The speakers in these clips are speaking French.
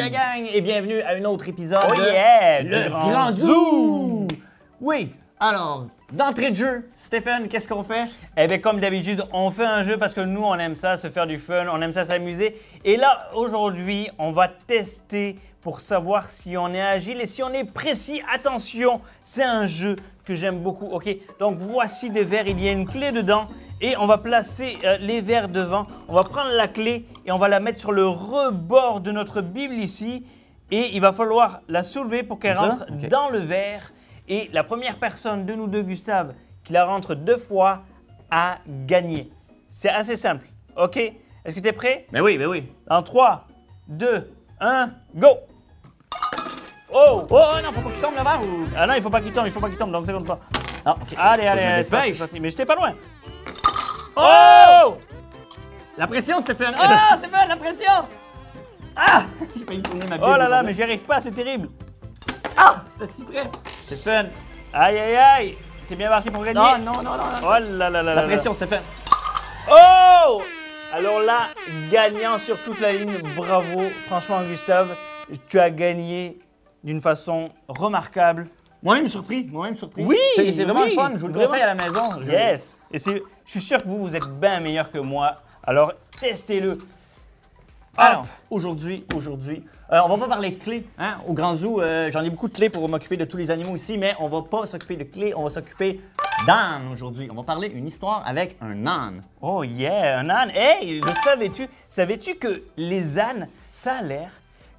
la gang et bienvenue à un autre épisode de Le Grand Zoo! Oui, alors, d'entrée de jeu, Stéphane, qu'est-ce qu'on fait? Eh bien, comme d'habitude, on fait un jeu parce que nous, on aime ça, se faire du fun, on aime ça s'amuser. Et là, aujourd'hui, on va tester pour savoir si on est agile et si on est précis. Attention, c'est un jeu que j'aime beaucoup. OK, donc voici des verres, il y a une clé dedans et on va placer les verres devant. On va prendre la clé et on va la mettre sur le rebord de notre Bible ici. Et il va falloir la soulever pour qu'elle rentre dans le verre. Et la première personne de nous deux, Gustave, qui la rentre 2 fois, a gagné. C'est assez simple. OK? Est-ce que tu es prêt? Ben oui, ben oui. En 3, 2, 1, go! Oh! Oh non, faut pas qu'il tombe le verre ou... Ah non, il faut pas qu'il tombe, donc ça compte pas. Ah, ok. Allez, Faut que je me allez, c'est parti, dépêche. c'est parti. Mais j'étais pas loin. Oh! La pression, Stéphane! Ah, Stéphane, la pression! Ah! J'ai failli tourner ma Bible. Oh là là, mais j'y arrive pas, c'est terrible. Ah! C'était si près! Stéphane! Aïe, aïe, aïe! T'es bien parti pour gagner? Non. Oh là là là là. La pression, Stéphane! Oh! Alors là, gagnant sur toute la ligne, bravo. Franchement, Gustave, tu as gagné d'une façon remarquable. Moi-même surpris, Oui! C'est vraiment oui, le fun, je vous le vraiment. conseille à la maison. Yes! Et je suis sûr que vous êtes bien meilleur que moi. Alors, testez-le. Alors, aujourd'hui, on va pas parler de clés. Hein? Au Grand Zoo, j'en ai beaucoup de clés pour m'occuper de tous les animaux ici, mais on va pas s'occuper de clés, on va s'occuper d'âne aujourd'hui. On va parler d'une histoire avec un âne. Oh yeah, un âne. Hey, le savais-tu? Savais-tu que les ânes, ça a l'air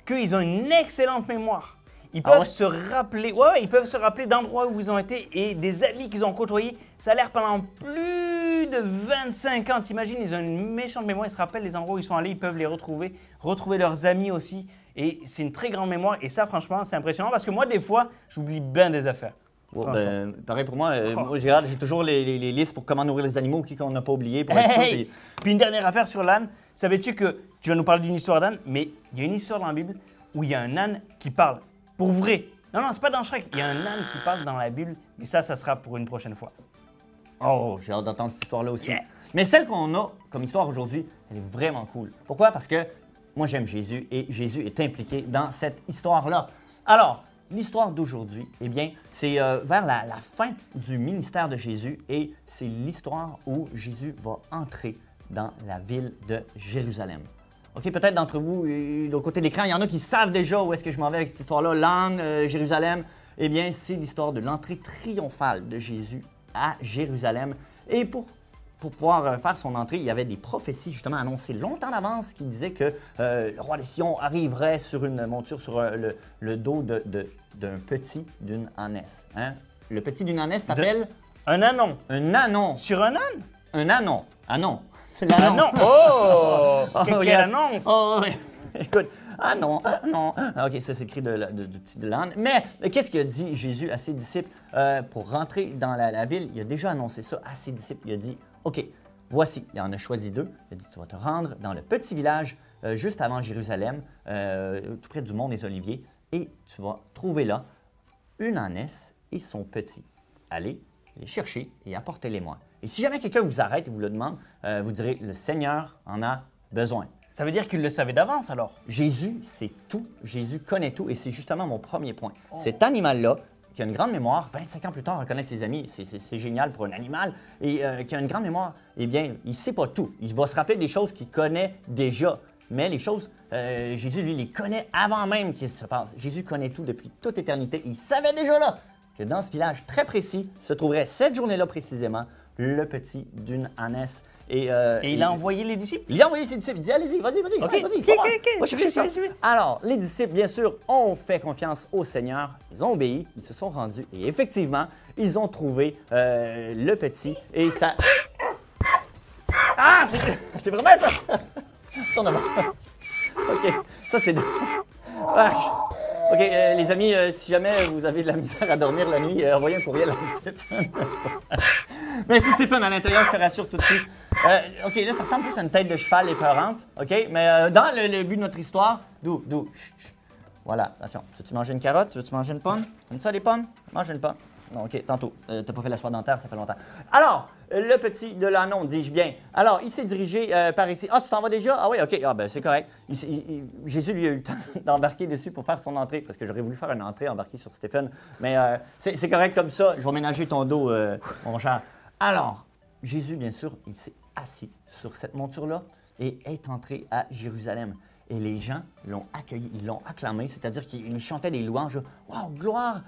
qu'ils ont une excellente mémoire. Ils peuvent se rappeler, ils peuvent se rappeler d'endroits où ils ont été et des amis qu'ils ont côtoyés. Ça a l'air pendant plus de 25 ans. T'imagines, ils ont une méchante mémoire. Ils se rappellent les endroits où ils sont allés, ils peuvent les retrouver leurs amis aussi. Et c'est une très grande mémoire. Et ça, franchement, c'est impressionnant parce que moi, des fois, j'oublie bien des affaires. Oh, ben, pareil pour moi, moi j'ai toujours les listes pour comment nourrir les animaux qu'on n'a pas oublié. Pour être sûr, Puis une dernière affaire sur l'âne. Savais-tu que tu vas nous parler d'une histoire d'âne, mais il y a une histoire dans la Bible où il y a un âne qui parle. Pour vrai. Non, c'est pas dans Shrek. Il y a un âne qui parle dans la Bible, mais ça sera pour une prochaine fois. Oh, j'ai hâte d'entendre cette histoire-là aussi. Yeah. Mais celle qu'on a comme histoire aujourd'hui, elle est vraiment cool. Pourquoi? Parce que moi, j'aime Jésus et Jésus est impliqué dans cette histoire-là. Alors, l'histoire d'aujourd'hui, eh bien, c'est vers la fin du ministère de Jésus et c'est l'histoire où Jésus va entrer dans la ville de Jérusalem. OK, peut-être d'entre vous, de l'autre côté de l'écran, il y en a qui savent déjà où est-ce que je m'en vais avec cette histoire-là. L'âne, Jérusalem, eh bien, c'est l'histoire de l'entrée triomphale de Jésus à Jérusalem. Et pour pouvoir faire son entrée, il y avait des prophéties justement annoncées longtemps d'avance qui disaient que le roi des Sion arriverait sur une monture sur le dos d'un petit d'une ânesse. Hein? Le petit d'une ânesse s'appelle... Un anon. Un anon. Sur un âne? Un anon. Anon. C'est l'anon. Oh! Quelle yes. annonce! Oh, oui. Écoute, non. OK, ça, c'est écrit du petit de l'âne. Mais qu'est-ce qu'a dit Jésus à ses disciples pour rentrer dans la ville? Il a déjà annoncé ça à ses disciples. Il a dit, OK, voici, il en a choisi 2. Il a dit, tu vas te rendre dans le petit village juste avant Jérusalem, tout près du mont des Oliviers, et tu vas trouver là une ânesse et son petit. Allez les chercher et apportez-les-moi. Et si jamais quelqu'un vous arrête et vous le demande, vous direz, le Seigneur en a besoin. Ça veut dire qu'il le savait d'avance alors? Jésus, c'est tout. Jésus connaît tout et c'est justement mon premier point. Oh. Cet animal-là, qui a une grande mémoire, 25 ans plus tard, reconnaître ses amis, c'est génial pour un animal, et qui a une grande mémoire, eh bien, il ne sait pas tout. Il va se rappeler des choses qu'il connaît déjà. Mais les choses, Jésus, lui, les connaît avant même qu'il se passe. Jésus connaît tout depuis toute éternité. Il savait déjà là que dans ce village très précis se trouverait cette journée-là précisément le petit d'une ânesse. Et il a envoyé les disciples? Il a envoyé ses disciples. Il dit, allez-y, vas-y, va chercher ça. Alors, les disciples, bien sûr, ont fait confiance au Seigneur. Ils ont obéi, ils se sont rendus. Et effectivement, ils ont trouvé le petit. Et ça... Ah, c'est vraiment... Tourne avant. OK, ça c'est... OK, les amis, si jamais vous avez de la misère à dormir la nuit, envoyez un courriel à Stéphane. Mais c'est Stéphane à l'intérieur, je te rassure tout de suite. OK, là, ça ressemble plus à une tête de cheval épeurante. OK, mais dans le but de notre histoire, d'où. Voilà, attention. Veux-tu manger une carotte? Veux-tu manger une pomme? Aimes-tu ça, les pommes? Mange une pomme. Non, OK, tantôt. T'as pas fait la soie dentaire, ça fait longtemps. Alors, le petit de l'ânon, dis-je bien. Alors, il s'est dirigé par ici. Ah, tu t'en vas déjà? Ah oui, OK. Ah ben c'est correct. Jésus, lui, a eu le temps d'embarquer dessus pour faire son entrée, parce que j'aurais voulu faire une entrée embarquée sur Stéphane. Mais c'est correct comme ça. Je vais ménager ton dos, mon cher. Alors, Jésus, bien sûr, il s'est assis sur cette monture-là et est entré à Jérusalem. Et les gens l'ont accueilli, ils l'ont acclamé, c'est-à-dire qu'ils lui chantaient des louanges. « Wow, gloire,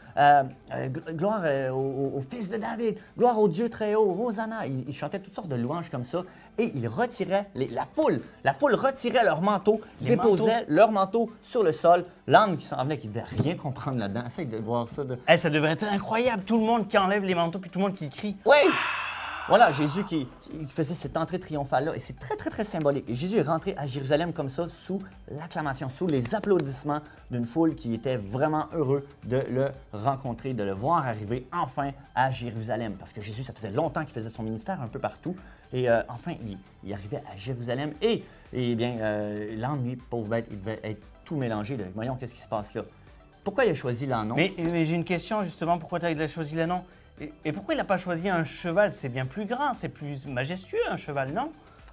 gloire au Fils de David, gloire au Dieu très haut, Hosanna ». Ils chantaient toutes sortes de louanges comme ça. Et ils retiraient, la foule retirait leurs manteaux, déposait leurs manteaux sur le sol. L'âne qui s'en venait, qui ne devait rien comprendre là-dedans. Essaye de voir ça. Ça devrait être incroyable, tout le monde qui enlève les manteaux, puis tout le monde qui crie. Oui! Voilà, Jésus qui faisait cette entrée triomphale-là, et c'est très, très, très symbolique. Et Jésus est rentré à Jérusalem comme ça, sous l'acclamation, sous les applaudissements d'une foule qui était vraiment heureux de le rencontrer, de le voir arriver enfin à Jérusalem. Parce que Jésus, ça faisait longtemps qu'il faisait son ministère un peu partout, et enfin, il arrivait à Jérusalem. Et bien, l'âne, lui, pauvre bête, il devait être tout mélangé. Voyons, qu'est-ce qui se passe là. Pourquoi il a choisi l'ânon? Mais j'ai une question, justement, pourquoi tu as choisi l'ânon? Et pourquoi il n'a pas choisi un cheval? C'est bien plus grand, c'est plus majestueux un cheval, non?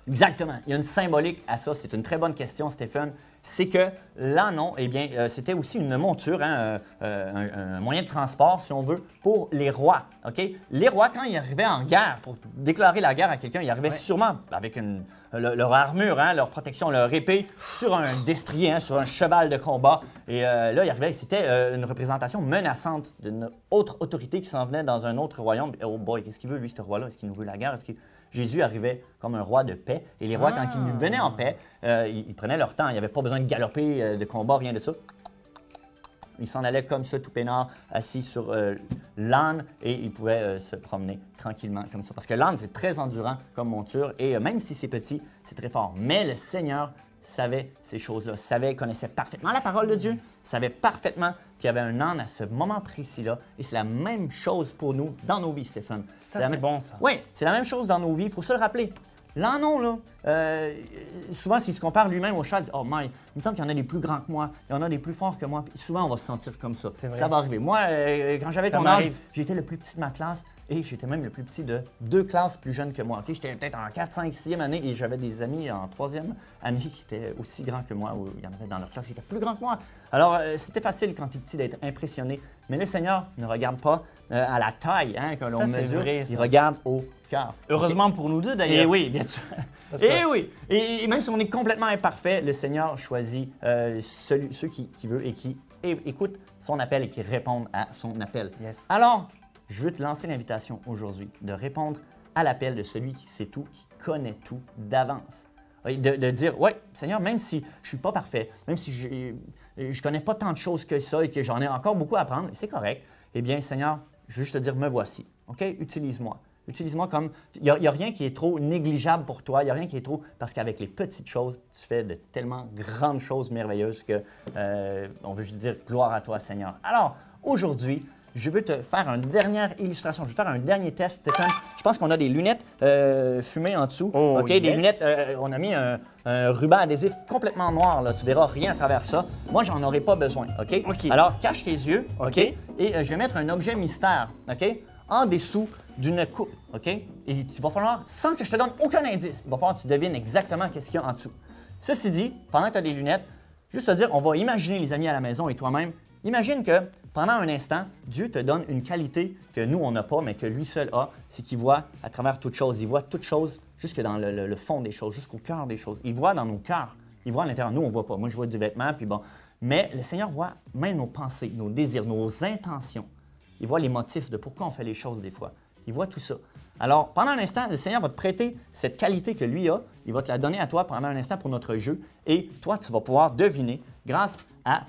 Exactement. Il y a une symbolique à ça. C'est une très bonne question, Stéphane. C'est que l'ânon, eh bien, c'était aussi une monture, hein, un moyen de transport, si on veut, pour les rois. OK? Les rois, quand ils arrivaient en guerre, pour déclarer la guerre à quelqu'un, ils arrivaient sûrement avec leur armure, hein, leur protection, leur épée, sur un destrier, hein, sur un cheval de combat. Et là, ils arrivaient, c'était une représentation menaçante d'une autre autorité qui s'en venait dans un autre royaume. Oh boy, qu'est-ce qu'il veut, lui, ce roi-là? Est-ce qu'il nous veut la guerre? Jésus arrivait comme un roi de paix. Et les rois, quand ils venaient en paix, ils prenaient leur temps. Il n'y avait pas besoin de galoper, de combat, rien de ça. Ils s'en allaient comme ça, tout peinard, assis sur l'âne, et ils pouvaient se promener tranquillement comme ça. Parce que l'âne, c'est très endurant comme monture, et même si c'est petit, c'est très fort. Mais le Seigneur savait ces choses-là, connaissait parfaitement la parole de Dieu, savait parfaitement qu'il y avait un âne à ce moment précis-là. Et c'est la même chose pour nous dans nos vies, Stéphane. Ça, c'est bon, ça. Oui, c'est la même chose dans nos vies, il faut se le rappeler. L'ânon, là, souvent, s'il se compare lui-même au cheval, il dit « Oh, my, il me semble qu'il y en a des plus grands que moi, il y en a des plus forts que moi. » Puis souvent, on va se sentir comme ça. Ça va arriver. Moi, quand j'avais ton âge, j'étais le plus petit de ma classe et j'étais même le plus petit de 2 classes plus jeunes que moi. Okay? J'étais peut-être en 4, 5, 6e année et j'avais des amis en 3e année qui étaient aussi grands que moi, ou il y en avait dans leur classe qui étaient plus grands que moi. Alors, c'était facile quand tu es petit d'être impressionné. Mais le Seigneur ne regarde pas à la taille hein, que l'on mesure, vrai, il regarde au cœur. Heureusement pour nous deux, d'ailleurs. Et oui, bien sûr. Et oui. Et même si on est complètement imparfait, le Seigneur choisit ceux qui veut et qui écoutent son appel et qui répondent à son appel. Yes. Alors, je veux te lancer l'invitation aujourd'hui de répondre à l'appel de celui qui sait tout, qui connaît tout d'avance. De dire, ouais, Seigneur, même si je ne suis pas parfait, même si je ne connais pas tant de choses que ça et que j'en ai encore beaucoup à apprendre, c'est correct, eh bien, Seigneur, je veux juste te dire, me voici. OK? Utilise-moi. Utilise-moi comme... Il n'y a rien qui est trop négligeable pour toi, il n'y a rien qui est trop... Parce qu'avec les petites choses, tu fais de tellement grandes choses merveilleuses que on veut juste dire gloire à toi, Seigneur. Alors, aujourd'hui, je veux te faire une dernière illustration. Je veux faire un dernier test, Stéphane. Je pense qu'on a des lunettes fumées en dessous. Oh, OK? Des lunettes, on a mis un ruban adhésif complètement noir. Là. Tu verras rien à travers ça. Moi, j'en aurai pas besoin. OK? Alors, cache tes yeux. OK? Et je vais mettre un objet mystère. OK? En dessous d'une coupe. OK? Et il va falloir, sans que je te donne aucun indice, il va falloir que tu devines exactement qu'est-ce qu'il y a en dessous. Ceci dit, pendant que tu as des lunettes, juste te dire, on va imaginer, les amis à la maison et toi-même, imagine que pendant un instant, Dieu te donne une qualité que nous, on n'a pas, mais que lui seul a, c'est qu'il voit à travers toutes choses. Il voit toutes choses jusque dans le fond des choses, jusqu'au cœur des choses. Il voit dans nos cœurs. Il voit à l'intérieur. Nous, on ne voit pas. Moi, je vois du vêtement, puis bon. Mais le Seigneur voit même nos pensées, nos désirs, nos intentions. Il voit les motifs de pourquoi on fait les choses des fois. Il voit tout ça. Alors, pendant un instant, le Seigneur va te prêter cette qualité que lui a. Il va te la donner à toi pendant un instant pour notre jeu. Et toi, tu vas pouvoir deviner, grâce à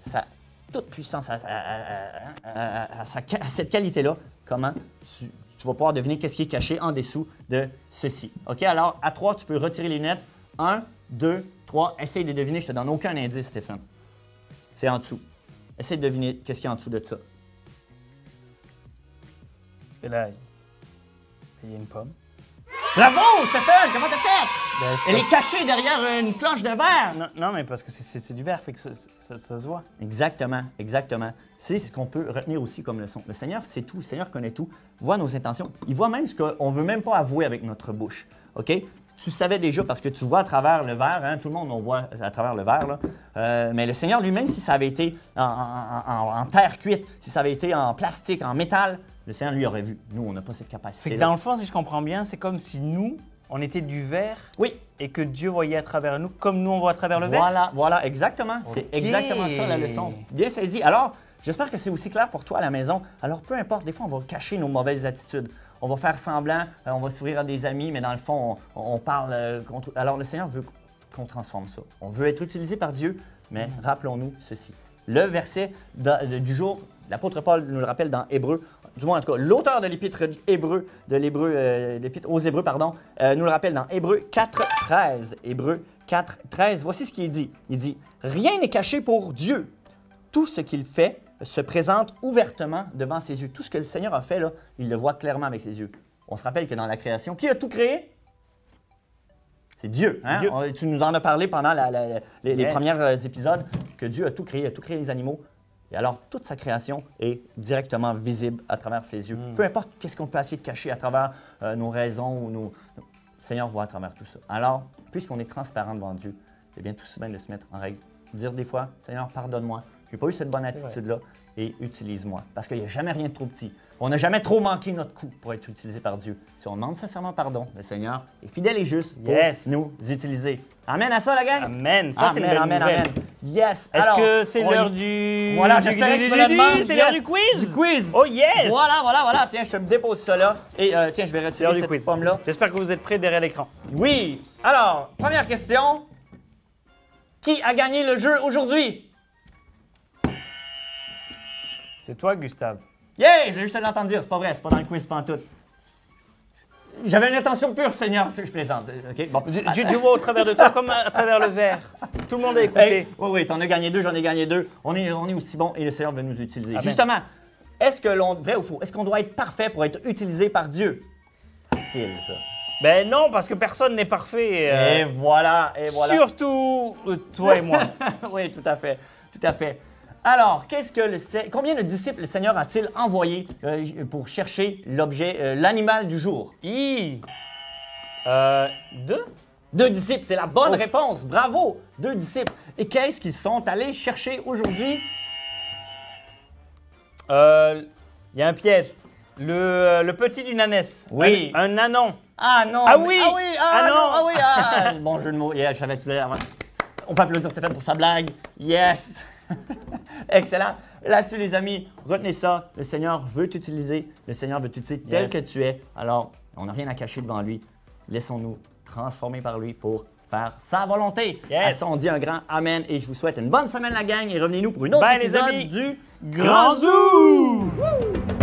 sa toute puissance, à cette qualité-là, comment tu vas pouvoir deviner qu'est-ce qui est caché en dessous de ceci. OK? Alors, à 3, tu peux retirer les lunettes. 1, 2, 3. Essaye de deviner. Je ne te donne aucun indice, Stéphane. C'est en dessous. Essaye de deviner qu'est-ce qu'il y a en dessous de ça. Et là, il y a une pomme. Bravo, Stéphane! Comment t'as fait? Ben, c'est Elle est cachée derrière une cloche de verre. Non, mais parce que c'est du verre, fait que ça se voit. Exactement, exactement. C'est ce qu'on peut retenir aussi comme leçon. Le Seigneur sait tout, le Seigneur connaît tout, voit nos intentions. Il voit même ce qu'on ne veut même pas avouer avec notre bouche. OK? Tu savais déjà parce que tu vois à travers le verre, hein? Tout le monde on voit à travers le verre. Là. Mais le Seigneur lui-même, si ça avait été en terre cuite, si ça avait été en plastique, en métal, le Seigneur lui aurait vu. Nous, on n'a pas cette capacité. Fait que dans le fond, si je comprends bien, c'est comme si nous, on était du verre. Oui. Et que Dieu voyait à travers nous, comme nous, on voit à travers le verre. Voilà, exactement. C'est exactement ça la leçon. Bien saisi. Alors, j'espère que c'est aussi clair pour toi à la maison. Alors, peu importe, des fois, on va cacher nos mauvaises attitudes. On va faire semblant, on va sourire à des amis, mais dans le fond, on parle contre... Alors, le Seigneur veut qu'on transforme ça. On veut être utilisé par Dieu, mais rappelons-nous ceci. Le verset du jour, l'apôtre Paul nous le rappelle dans Hébreux, du moins en tout cas, l'auteur de l'épître aux Hébreux, nous le rappelle dans Hébreux 4.13. Hébreux 4.13, voici ce qu'il dit. Il dit « Rien n'est caché pour Dieu. Tout ce qu'il fait se présente ouvertement devant ses yeux. » Tout ce que le Seigneur a fait, là, il le voit clairement avec ses yeux. On se rappelle que dans la création, qui a tout créé? C'est Dieu. Hein? Dieu. Tu nous en as parlé pendant les premiers épisodes, que Dieu a tout créé les animaux. Et alors, toute sa création est directement visible à travers ses yeux. Peu importe qu'est-ce qu'on peut essayer de cacher à travers nos raisons ou le Seigneur voit à travers tout ça. Alors, puisqu'on est transparent devant Dieu, c'est bien tout de même de se mettre en règle. Dire des fois, Seigneur, pardonne-moi. Je n'ai pas eu cette bonne attitude-là et utilise-moi. Parce qu'il n'y a jamais rien de trop petit. On n'a jamais trop manqué notre coup pour être utilisé par Dieu. Si on demande sincèrement pardon, le Seigneur est fidèle et juste pour nous utiliser. Amen à ça, la gang? Amen. Ça, c'est une bonne nouvelle. Amen. Yes. Est-ce que c'est l'heure du... Voilà, j'espère que tu me le demandes. C'est l'heure du quiz? Du quiz. Oh yes! Voilà. Tiens, je te me dépose ça là. Et tiens, je vais retirer cette pomme-là. J'espère que vous êtes prêts derrière l'écran. Oui. Alors, première question. Qui a gagné le jeu aujourd'hui? C'est toi, Gustave. Yeah! Je l'ai juste l'entendre dire. C'est pas vrai. C'est pas dans le quiz, pas en tout. J'avais une intention pure, Seigneur, je plaisante. Okay? Bon. Dieu voit au travers de toi comme à travers le verre. Tout le monde a écouté. Hey, oui, t'en as gagné deux, j'en ai gagné deux. On est aussi bon et le Seigneur veut nous utiliser. Amen. Justement, est-ce que vrai ou faux, est-ce qu'on doit être parfait pour être utilisé par Dieu? Facile, ça. Ben non, parce que personne n'est parfait. Et voilà. Surtout toi et moi. Oui, tout à fait. Alors, combien de disciples le Seigneur a-t-il envoyé pour chercher l'objet, l'animal du jour? 2? 2 disciples, c'est la bonne réponse. Bravo! 2 disciples. Et qu'est-ce qu'ils sont allés chercher aujourd'hui? Il y a un piège. Le petit d'une ânesse. Oui. Un anon. Ah non! Ah oui! Bon jeu de mots. Yeah, je savais tout l'heure. On peut applaudir Stéphane pour sa blague. Yes! Excellent. Là-dessus, les amis, retenez ça. Le Seigneur veut t'utiliser. Le Seigneur veut t'utiliser tel que tu es. Alors, on n'a rien à cacher devant lui. Laissons-nous transformer par lui pour faire sa volonté. À ça, on dit un grand Amen. Et je vous souhaite une bonne semaine, la gang. Et revenez-nous pour une autre épisode du Grand Zoo! Woo!